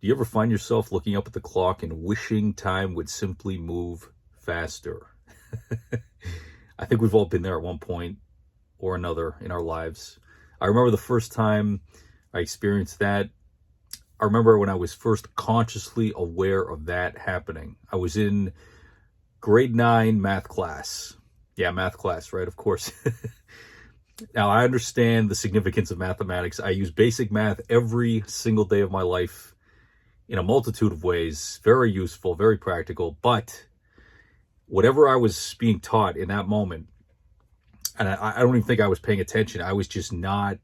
Do you ever find yourself looking up at the clock and wishing time would simply move faster? I think we've all been there at one point or another in our lives. I remember the first time I experienced that. I remember when I was first consciously aware of that happening. I was in grade 9 math class. Yeah, math class, right? Of course. Now, I understand the significance of mathematics. I use basic math every single day of my life in a multitude of ways. Very useful, very practical. But whatever I was being taught in that moment, and I don't even think I was paying attention. I was just not,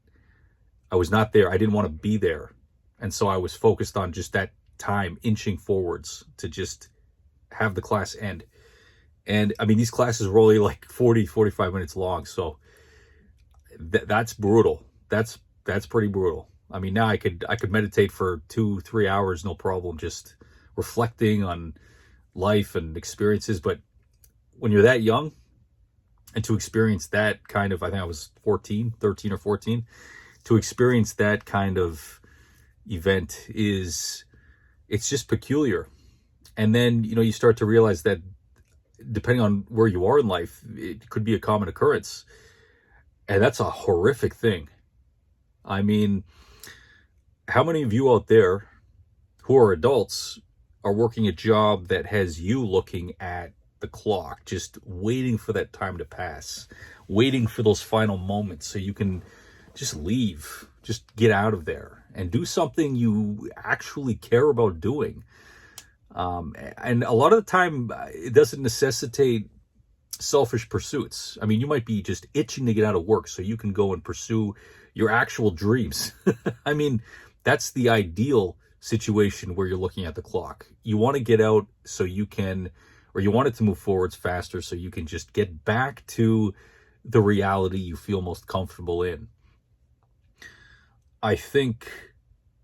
I was not there. I didn't want to be there. And so I was focused on just that time inching forwards to just have the class end. And I mean, these classes were only like 40, 45 minutes long. So that's brutal. That's pretty brutal. I mean, now I could meditate for 2-3 hours, no problem, just reflecting on life and experiences. But when you're that young and to experience that kind of, I think I was 13 or 14, to experience that kind of event it's just peculiar. And then, you start to realize that depending on where you are in life, it could be a common occurrence. And that's a horrific thing. I mean, how many of you out there who are adults are working a job that has you looking at the clock, just waiting for that time to pass, waiting for those final moments so you can just leave, just get out of there and do something you actually care about doing? And a lot of the time, it doesn't necessitate selfish pursuits. I mean, you might be just itching to get out of work so you can go and pursue your actual dreams. I mean, that's the ideal situation where you're looking at the clock. You want to get out so you can, or you want it to move forwards faster so you can just get back to the reality you feel most comfortable in. I think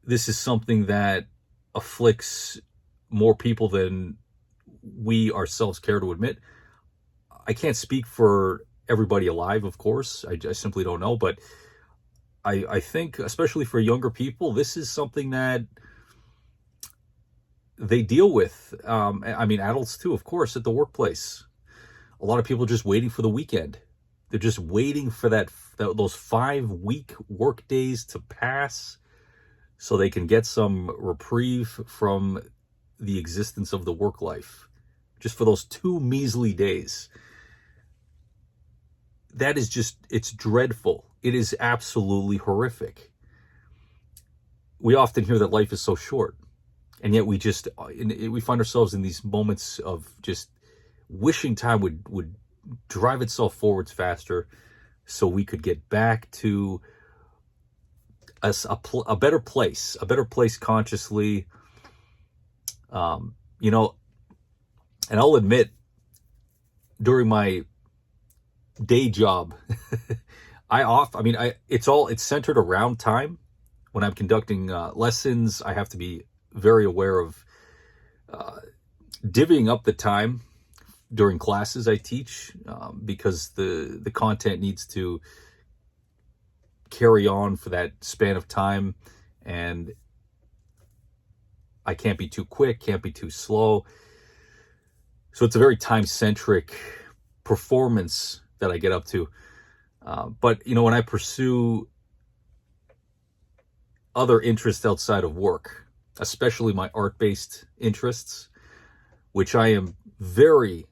this is something that afflicts more people than we ourselves care to admit. I can't speak for everybody alive, of course. I simply don't know. But I think, especially for younger people, this is something that they deal with. I mean, adults too, of course, at the workplace. A lot of people are just waiting for the weekend. They're just waiting for those 5-week work days to pass so they can get some reprieve from the existence of the work life. Just for those 2 measly days. That is just, it's dreadful. It is absolutely horrific. We often hear that life is so short, and yet we find ourselves in these moments of just wishing time would drive itself forwards faster so we could get back to a better place consciously. And I'll admit, during my day job, it's centered around time. When I'm conducting lessons, I have to be very aware of divvying up the time during classes I teach, because the content needs to carry on for that span of time, and I can't be too quick, can't be too slow. So it's a very time-centric performance that I get up to. But when I pursue other interests outside of work, especially my art-based interests, which I am very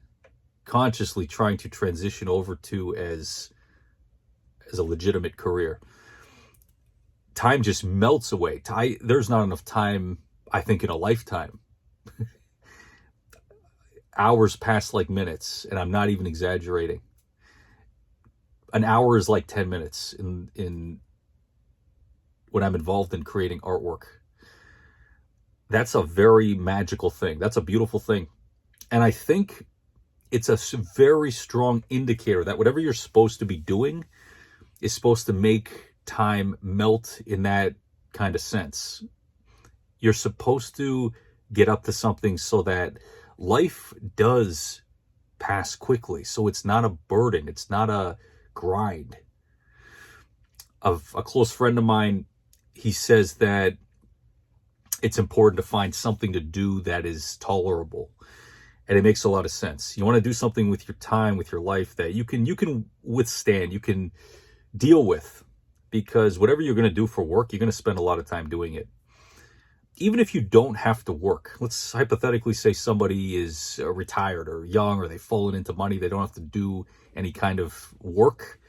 consciously trying to transition over to as a legitimate career, time just melts away. There's not enough time, I think, in a lifetime. Hours pass like minutes, and I'm not even exaggerating. An hour is like 10 minutes in when I'm involved in creating artwork. That's a very magical thing. That's a beautiful thing. And I think it's a very strong indicator that whatever you're supposed to be doing is supposed to make time melt in that kind of sense. You're supposed to get up to something so that life does pass quickly. So it's not a burden. It's not a grind. Of a close friend of mine, he says that it's important to find something to do that is tolerable. And it makes a lot of sense. You want to do something with your time, with your life that you can withstand, you can deal with, because whatever you're going to do for work, you're going to spend a lot of time doing it. Even if you don't have to work, let's hypothetically say somebody is retired or young, or they've fallen into money, they don't have to do any kind of work.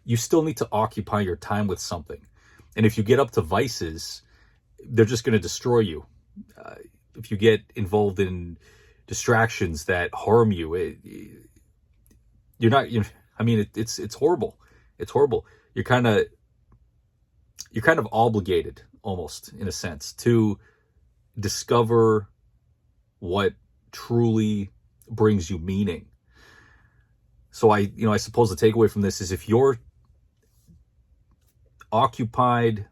You still need to occupy your time with something. And if you get up to vices, they're just going to destroy you. If you get involved in distractions that harm you, it's horrible. It's horrible. You're kind of obligated, almost in a sense, to discover what truly brings you meaning. So I suppose the takeaway from this is, if you're occupied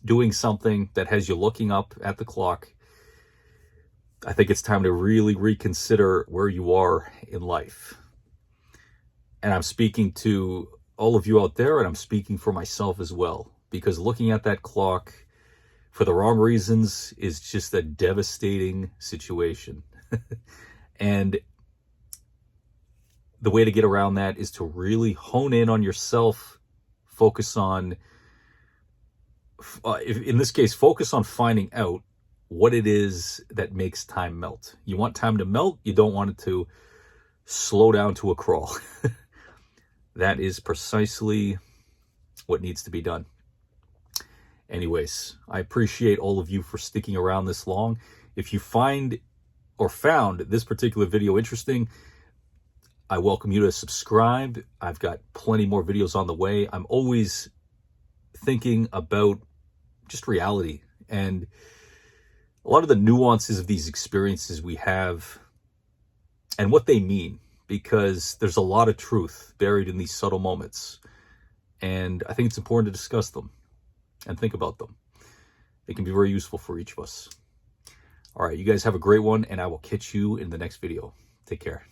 doing something that has you looking up at the clock, I think it's time to really reconsider where you are in life. And I'm speaking to all of you out there, and I'm speaking for myself as well, because looking at that clock for the wrong reasons is just a devastating situation. And the way to get around that is to really hone in on yourself, focus on, in this case, focus on finding out what it is that makes time melt. You want time to melt, you don't want it to slow down to a crawl. That is precisely what needs to be done. Anyways, I appreciate all of you for sticking around this long. If you find or found this particular video interesting, I welcome you to subscribe. I've got plenty more videos on the way. I'm always thinking about just reality and a lot of the nuances of these experiences we have and what they mean, because there's a lot of truth buried in these subtle moments. And I think it's important to discuss them and think about them. They can be very useful for each of us. All right, you guys have a great one, and I will catch you in the next video. Take care.